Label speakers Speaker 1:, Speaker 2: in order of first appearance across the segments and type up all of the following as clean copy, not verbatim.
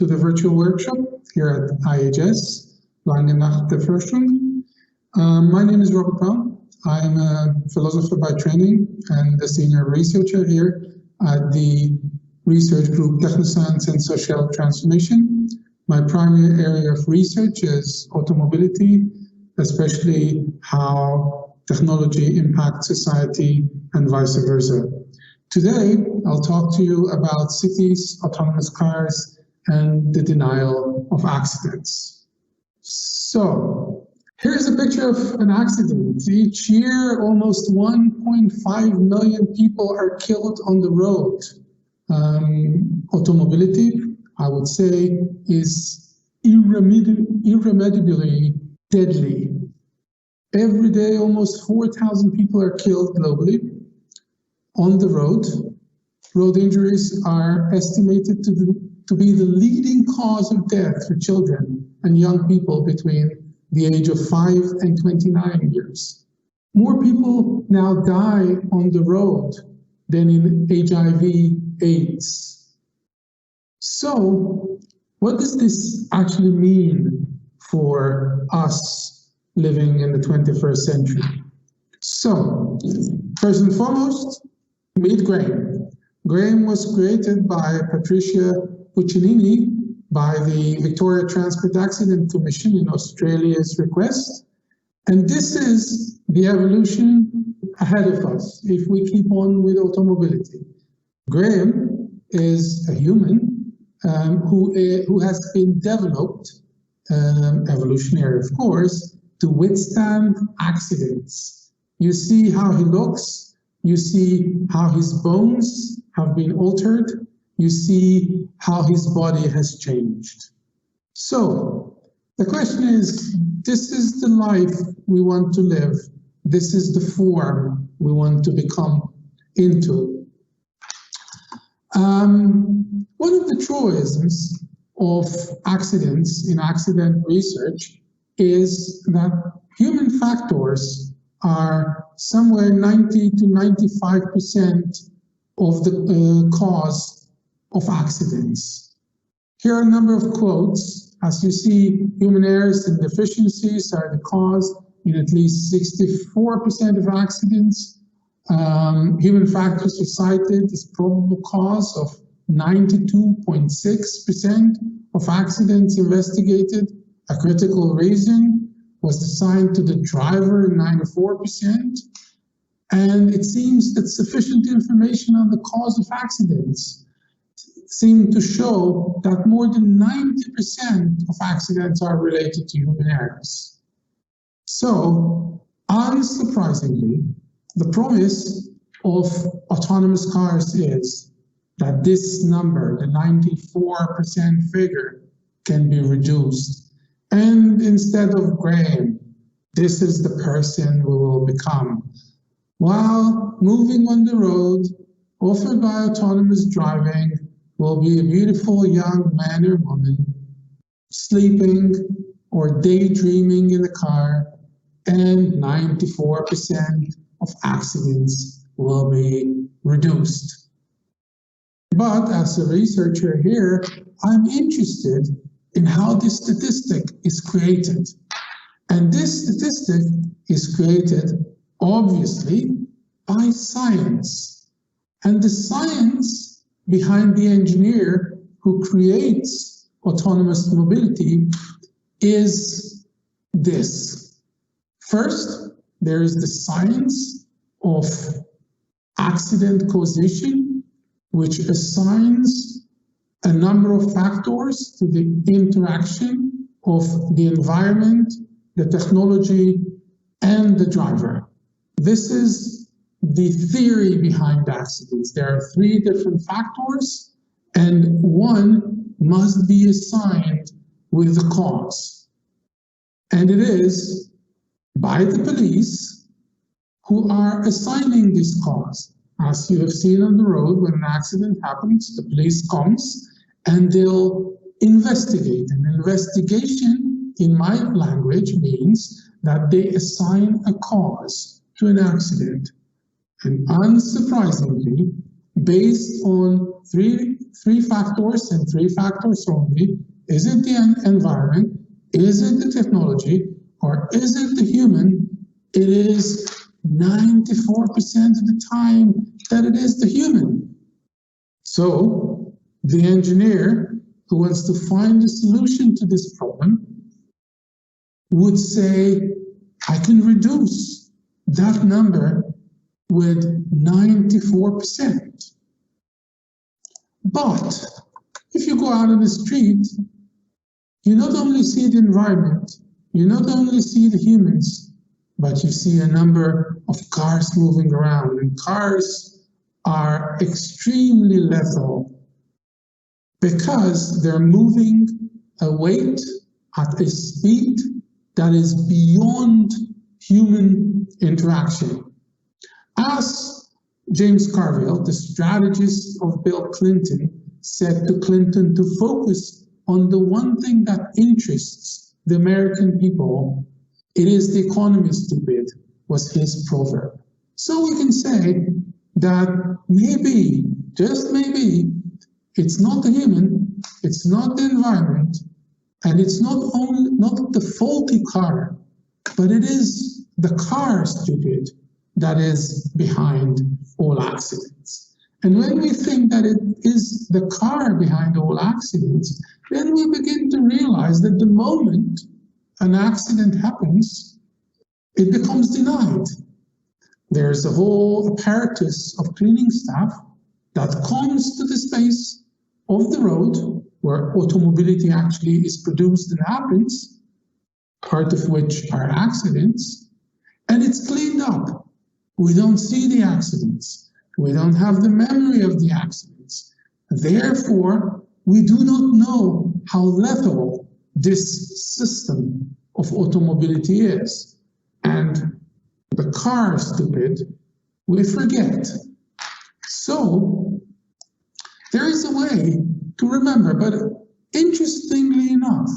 Speaker 1: to the virtual workshop here at IHS, Lange, Nacht, Forschung. My name is Robert Braun. I'm a philosopher by training and a senior researcher here at the research group Technoscience and Social Transformation. My primary area of research is automobility, especially how technology impacts society and vice versa. Today, I'll talk to you about cities, autonomous cars, and the denial of accidents. So, here's a picture of an accident. Each year, almost 1.5 million people are killed on the road. Automobility, I would say, is irremediably deadly. Every day, almost 4,000 people are killed globally on the road. Road injuries are estimated to be the leading cause of death for children and young people between the age of 5 and 29 years. More people now die on the road than in HIV/AIDS. So, what does this actually mean for us living in the 21st century? So, first and foremost, meet Graham. Graham was created by Patricia Puccinini by the Victoria Transport Accident Commission in Australia's request. And this is the evolution ahead of us if we keep on with automobility. Graham is a human who has been developed, evolutionary of course, to withstand accidents. You see how he looks. You see how his bones have been altered. You see how his body has changed. So, the question is, this is the life we want to live. This is the form we want to become into. One of the truisms of accidents in accident research is that human factors are somewhere 90 to 95% of the cause of accidents. Here are a number of quotes. As you see, human errors and deficiencies are the cause in at least 64% of accidents. Human factors are cited as probable cause of 92.6% of accidents investigated. A critical reason was assigned to the driver in 94%. And it seems that sufficient information on the cause of accidents seem to show that more than 90% of accidents are related to human errors. So, unsurprisingly, the promise of autonomous cars is that this number, the 94% figure, can be reduced. And instead of Graham, this is the person we will become. While moving on the road, offered by autonomous driving, will be a beautiful young man or woman, sleeping or daydreaming in the car, and 94% of accidents will be reduced. But as a researcher here, I'm interested in how this statistic is created. And this statistic is created, obviously, by science. And the science behind the engineer who creates autonomous mobility is this. First, there is the science of accident causation, which assigns a number of factors to the interaction of the environment, the technology, and the driver. This is the theory behind accidents. There are 3 different factors, and one must be assigned with the cause. And it is by the police who are assigning this cause. As you have seen on the road, when an accident happens, the police comes and they'll investigate. An investigation, in my language, means that they assign a cause to an accident. And unsurprisingly, based on three three factors and three factors only. Is it the environment? Is it the technology? Or is it the human? It is 94% of the time that it is the human. So the engineer who wants to find a solution to this problem would say, I can reduce that number with 94%. But if you go out on the street, you not only see the environment, you not only see the humans, but you see a number of cars moving around, and cars are extremely lethal because they're moving a weight at a speed that is beyond human interaction. As James Carville, the strategist of Bill Clinton, said to Clinton to focus on the one thing that interests the American people, it is the economy, stupid, was his proverb. So we can say that maybe, just maybe, it's not the human, it's not the environment, and it's not the faulty car, but it is the car, stupid, that is behind all accidents. And when we think that it is the car behind all accidents, then we begin to realize that the moment an accident happens, it becomes denied. There's a whole apparatus of cleaning staff that comes to the space of the road where automobility actually is produced and happens, part of which are accidents, and it's cleaned up. We don't see the accidents. We don't have the memory of the accidents. Therefore, we do not know how lethal this system of automobility is. And the car, stupid, we forget. So, there is a way to remember, but interestingly enough,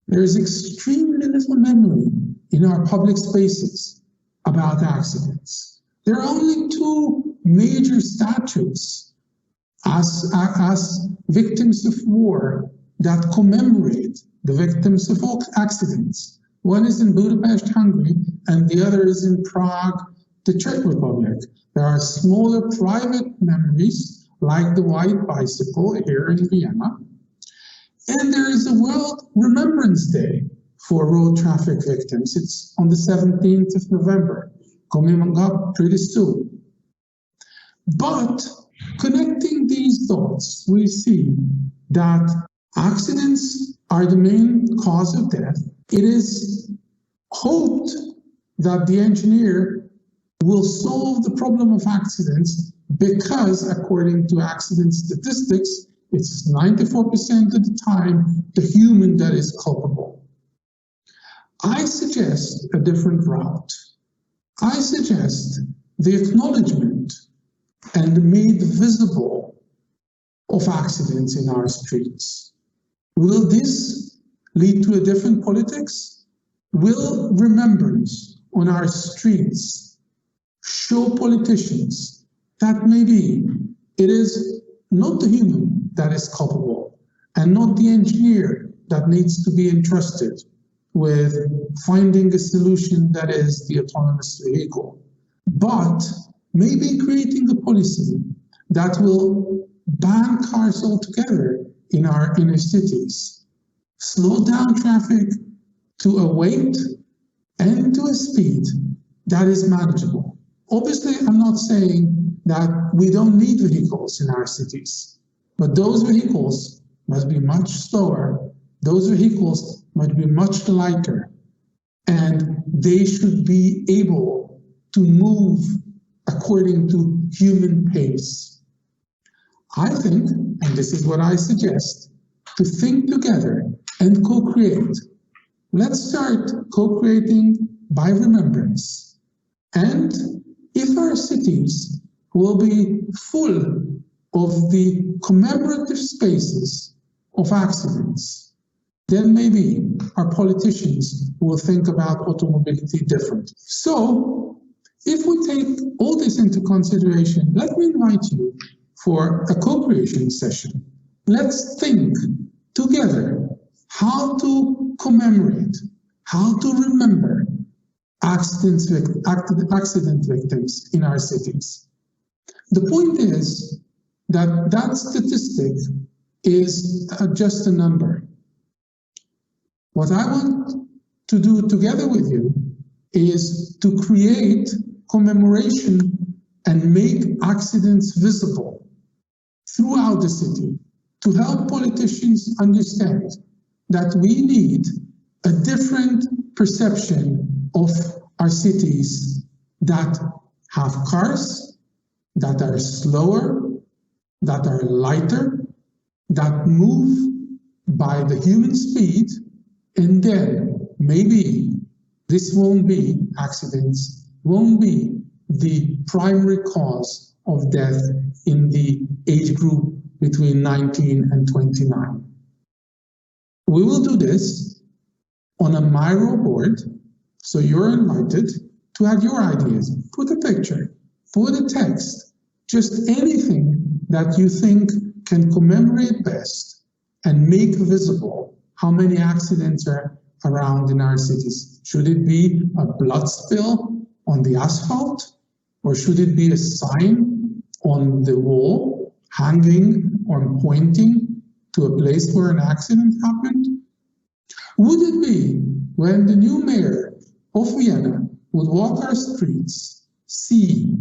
Speaker 1: there is extremely little memory in our public spaces about accidents. There are only two major statues as victims of war that commemorate the victims of accidents. One is in Budapest, Hungary, and the other is in Prague, the Czech Republic. There are smaller private memories, like the White Bicycle here in Vienna. And there is a World Remembrance Day for road traffic victims. It's on the 17th of November, coming up pretty soon. But connecting these dots, we see that accidents are the main cause of death. It is hoped that the engineer will solve the problem of accidents because, according to accident statistics, it's 94% of the time the human that is culpable. I suggest a different route. I suggest the acknowledgement and made visible of accidents in our streets. Will this lead to a different politics? Will remembrance on our streets show politicians that maybe it is not the human that is culpable and not the engineer that needs to be entrusted with finding a solution that is the autonomous vehicle, but maybe creating a policy that will ban cars altogether in our inner cities, slow down traffic to a weight and to a speed that is manageable. Obviously, I'm not saying that we don't need vehicles in our cities, but those vehicles must be much slower, those vehicles must be much lighter, and they should be able to move according to human pace. I think, and this is what I suggest, to think together and co-create. Let's start co-creating by remembrance. And if our cities will be full of the commemorative spaces of accidents, then maybe our politicians will think about automobility differently. So, if we take all this into consideration, let me invite you for a co-creation session. Let's think together how to commemorate, how to remember accident victims in our cities. The point is that that statistic is just a number. What I want to do together with you is to create commemoration and make accidents visible throughout the city to help politicians understand that we need a different perception of our cities that have cars, that are slower, that are lighter, that move by the human speed, and then maybe this won't be accidents, won't be the primary cause of death in the age group between 19 and 29. We will do this on a Miro board, so you're invited to add your ideas. Put a picture, put a text, just anything that you think can commemorate best and make visible how many accidents are around in our cities. Should it be a blood spill on the asphalt? Or should it be a sign on the wall, hanging or pointing to a place where an accident happened? Would it be when the new mayor of Vienna would walk our streets, see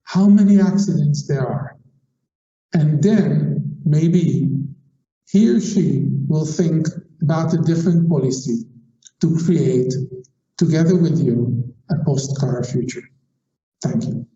Speaker 1: how many accidents there are, and then maybe he or she will think about a different policy to create, together with you, a post-car future? Thank you.